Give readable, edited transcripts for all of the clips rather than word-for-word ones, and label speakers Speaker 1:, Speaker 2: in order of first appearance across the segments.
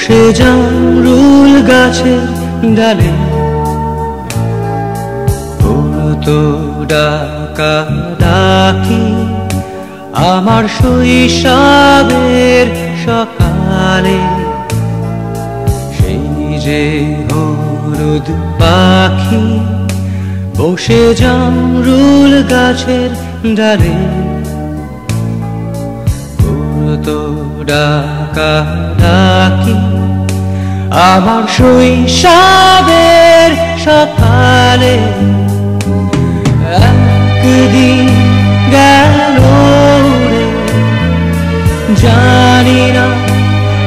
Speaker 1: বসে জামরুল গাছের ডালে পড়তো ডাকা ডাকি আমার শৈশবের সকালে। সেই যে হলুদ পাখি বসে জামরুল গাছের ডালে পড়তো ডাকা ডাকি আমার শৈশবের সকালে। একদিন গেল রে জানি না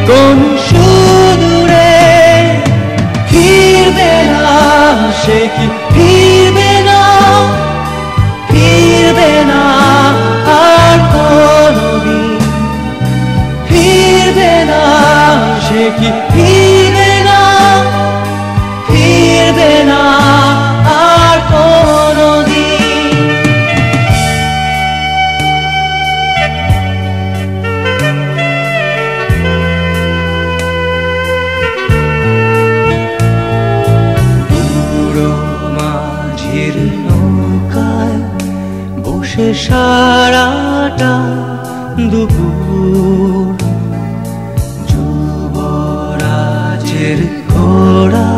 Speaker 1: কোন সুদূরে, ফিরবে না সে কি ফিরবে না, ফিরবে না আর কোনদিন, ফিরবে না সে কি ফিরবে না, ফিরবে না আর কোনদিন। বুড়ো মাঝির নৌকায় বসে সারাটা দুপুর, যুবরাজের ঘোড়া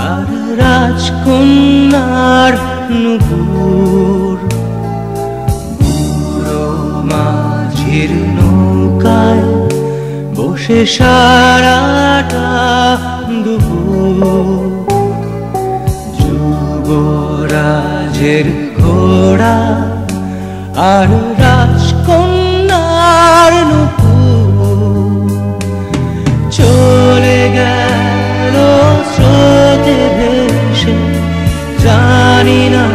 Speaker 1: আর রাজকন্যার নুপুর। বুড়ো মাঝির নৌকায় বসে সারাটা দুপুর, যুবরাজের ঘোড়া আর রাজকন্যার নুপুর। চলে গেল স্রোতে ভেসে জানি না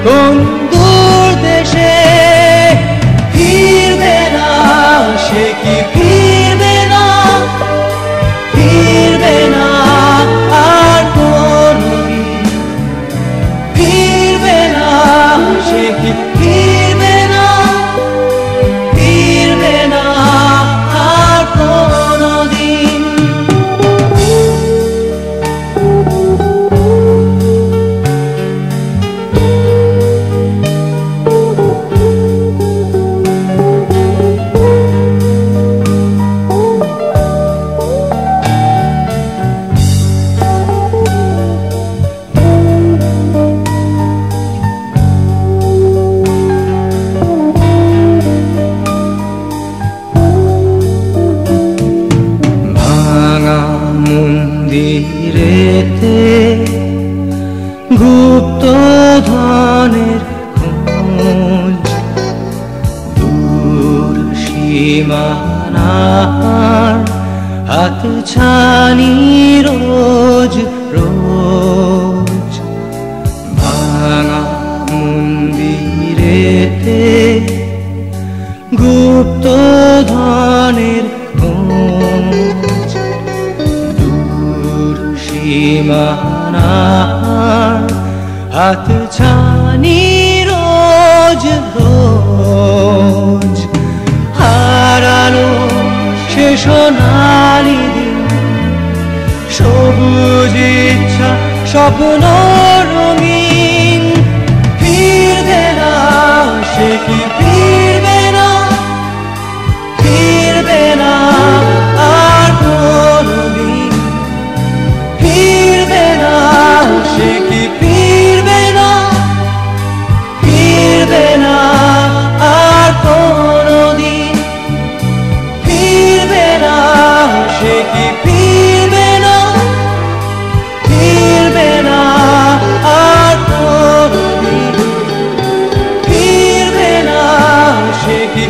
Speaker 1: কোন দূর দেশে, ফিরবে না সে কি ফিরবে না, ফিরবে না আর কোনদিন, ফিরবে না সে কি ফিরবে না, ফিরবে না আর কোনদিন। মন্দিরেতে গুপ্ত ধনের খোঁজ, দূর সীমানার হাত ছানি রোজ রোজ। ভাঙা মন্দিরেতে গুপ্ত ধনের খোঁজ, সীমানার হাত ছানি রোজ রোজ। হারানো সে সোনালি দিন, সবুজ ইচ্ছা স্বপ্ন রঙিন, ফিরবে না সে কি ফিরবে না, ফিরবে না আর কোনদিন, ফিরবে না সে কি ফিরবে না, ফিরবে না আর কোনদিন, ফিরবে না সে কি ফিরবে না, ফিরবে না আর কোনদিন, ফিরবে না সে কি